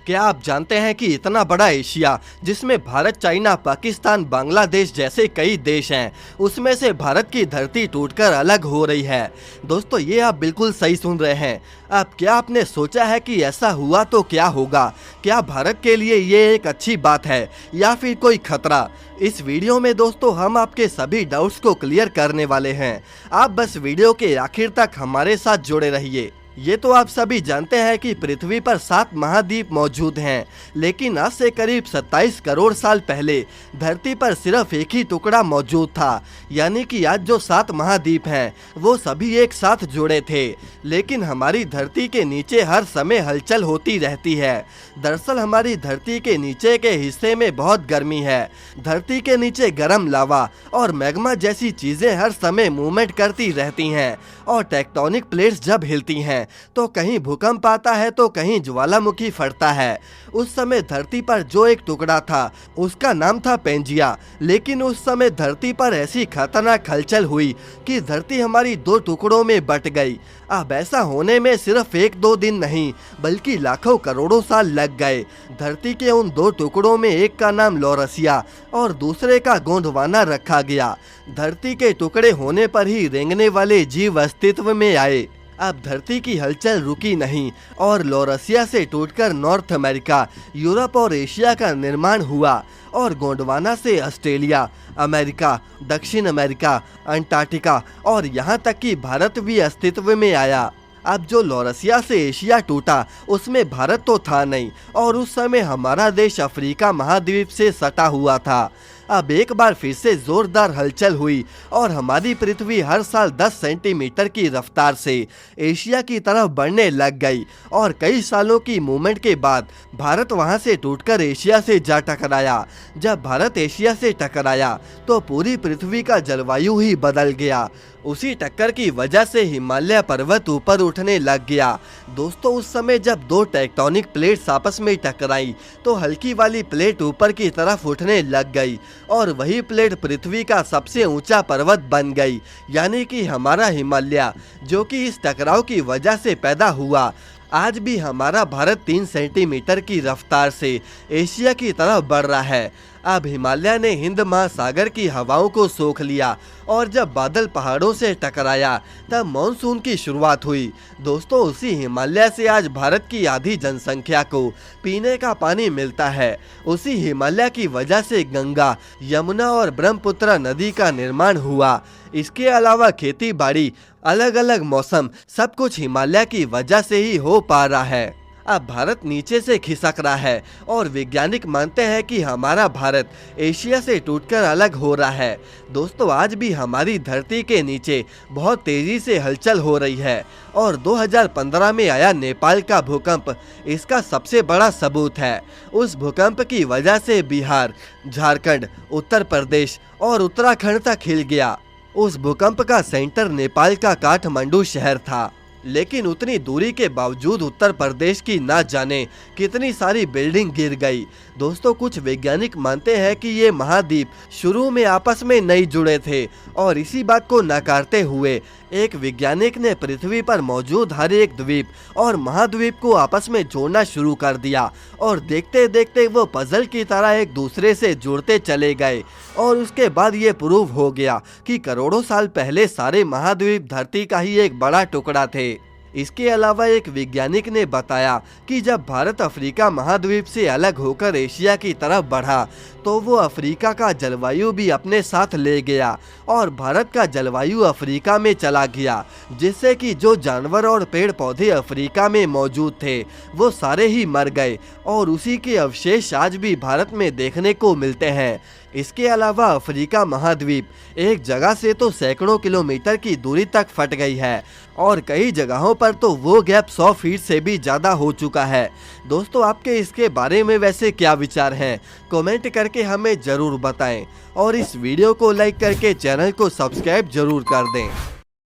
क्या आप जानते हैं कि इतना बड़ा एशिया जिसमें भारत, चाइना, पाकिस्तान, बांग्लादेश जैसे कई देश हैं, उसमें से भारत की धरती टूटकर अलग हो रही है। दोस्तों, ये आप बिल्कुल सही सुन रहे हैं। अब क्या आपने सोचा है कि ऐसा हुआ तो क्या होगा? क्या भारत के लिए ये एक अच्छी बात है या फिर कोई खतरा? इस वीडियो में दोस्तों हम आपके सभी डाउट्स को क्लियर करने वाले हैं। आप बस वीडियो के आखिर तक हमारे साथ जुड़े रहिए। ये तो आप सभी जानते हैं कि पृथ्वी पर 7 महाद्वीप मौजूद हैं, लेकिन आज से करीब 27 करोड़ साल पहले धरती पर सिर्फ एक ही टुकड़ा मौजूद था। यानी कि आज जो 7 महाद्वीप हैं वो सभी एक साथ जुड़े थे। लेकिन हमारी धरती के नीचे हर समय हलचल होती रहती है। दरअसल हमारी धरती के नीचे के हिस्से में बहुत गर्मी है। धरती के नीचे गर्म लावा और मैग्मा जैसी चीजें हर समय मूवमेंट करती रहती हैं, और टेक्टोनिक प्लेट्स जब हिलती हैं तो कहीं भूकंप आता है तो कहीं ज्वालामुखी फटता है। उस समय धरती पर जो एक टुकड़ा था उसका नाम था पेंजिया। लेकिन उस समय धरती पर ऐसी खतरनाक हलचल हुई कि धरती हमारी 2 टुकड़ों में बट गई। अब ऐसा होने में सिर्फ 1-2 दिन नहीं बल्कि लाखों करोड़ों साल लग गए। धरती के उन 2 टुकड़ों में एक का नाम लौरसिया और दूसरे का गोंडवाना रखा गया। धरती के टुकड़े होने पर ही रेंगने वाले जीव अस्तित्व में आए। अब धरती की हलचल रुकी नहीं और लौरसिया से टूटकर नॉर्थ अमेरिका, यूरोप और एशिया का निर्माण हुआ, और गोंडवाना से ऑस्ट्रेलिया, अमेरिका, दक्षिण अमेरिका, अंटार्कटिका और यहाँ तक कि भारत भी अस्तित्व में आया। अब जो लौरसिया से एशिया टूटा उसमें भारत तो था नहीं, और उस समय हमारा देश अफ्रीका महाद्वीप से सटा हुआ था। अब एक बार फिर से जोरदार हलचल हुई और हमारी पृथ्वी हर साल 10 सेंटीमीटर की रफ्तार से एशिया की तरफ बढ़ने लग गई, और कई सालों की मूवमेंट के बाद भारत वहां से टूटकर एशिया से जा टकराया। जब भारत एशिया से टकराया तो पूरी पृथ्वी का जलवायु ही बदल गया। उसी टक्कर की वजह से हिमालय पर्वत ऊपर उठने लग गया। दोस्तों, उस समय जब 2 टेक्टोनिक प्लेट्स आपस में टकराई तो हल्की वाली प्लेट ऊपर की तरफ उठने लग गई, और वही प्लेट पृथ्वी का सबसे ऊंचा पर्वत बन गई, यानी कि हमारा हिमालय, जो कि इस टकराव की वजह से पैदा हुआ। आज भी हमारा भारत 3 सेंटीमीटर की रफ्तार से एशिया की तरफ बढ़ रहा है। अब हिमालय ने हिंद महासागर की हवाओं को सोख लिया, और जब बादल पहाड़ों से टकराया तब मानसून की शुरुआत हुई। दोस्तों, उसी हिमालय से आज भारत की आधी जनसंख्या को पीने का पानी मिलता है। उसी हिमालय की वजह से गंगा, यमुना और ब्रह्मपुत्र नदी का निर्माण हुआ। इसके अलावा खेती बाड़ी, अलग अलग मौसम, सब कुछ हिमालय की वजह से ही हो पा रहा है। अब भारत नीचे से खिसक रहा है, और वैज्ञानिक मानते हैं कि हमारा भारत एशिया से टूटकर अलग हो रहा है। दोस्तों, आज भी हमारी धरती के नीचे बहुत तेजी से हलचल हो रही है, और 2015 में आया नेपाल का भूकंप इसका सबसे बड़ा सबूत है। उस भूकंप की वजह से बिहार, झारखंड, उत्तर प्रदेश और उत्तराखंड तक हिल गया। उस भूकंप का सेंटर नेपाल का काठमांडू शहर था, लेकिन उतनी दूरी के बावजूद उत्तर प्रदेश की ना जाने कितनी सारी बिल्डिंग गिर गई। दोस्तों, कुछ वैज्ञानिक मानते हैं कि ये महाद्वीप शुरू में आपस में नहीं जुड़े थे, और इसी बात को नकारते हुए एक वैज्ञानिक ने पृथ्वी पर मौजूद हर एक द्वीप और महाद्वीप को आपस में जोड़ना शुरू कर दिया, और देखते देखते वो पजल की तरह एक दूसरे से जुड़ते चले गए। और उसके बाद ये प्रूव हो गया कि करोड़ों साल पहले सारे महाद्वीप धरती का ही एक बड़ा टुकड़ा थे। इसके अलावा एक वैज्ञानिक ने बताया कि जब भारत अफ्रीका महाद्वीप से अलग होकर एशिया की तरफ बढ़ा तो वो अफ्रीका का जलवायु भी अपने साथ ले गया, और भारत का जलवायु अफ्रीका में चला गया, जिससे कि जो जानवर और पेड़ पौधे अफ्रीका में मौजूद थे वो सारे ही मर गए, और उसी के अवशेष आज भी भारत में देखने को मिलते हैं। इसके अलावा अफ्रीका महाद्वीप एक जगह से तो सैकड़ों किलोमीटर की दूरी तक फट गई है, और कई जगहों पर तो वो गैप 100 फीट से भी ज़्यादा हो चुका है। दोस्तों, आपके इसके बारे में वैसे क्या विचार हैं? कमेंट करके हमें ज़रूर बताएं, और इस वीडियो को लाइक करके चैनल को सब्सक्राइब जरूर कर दें।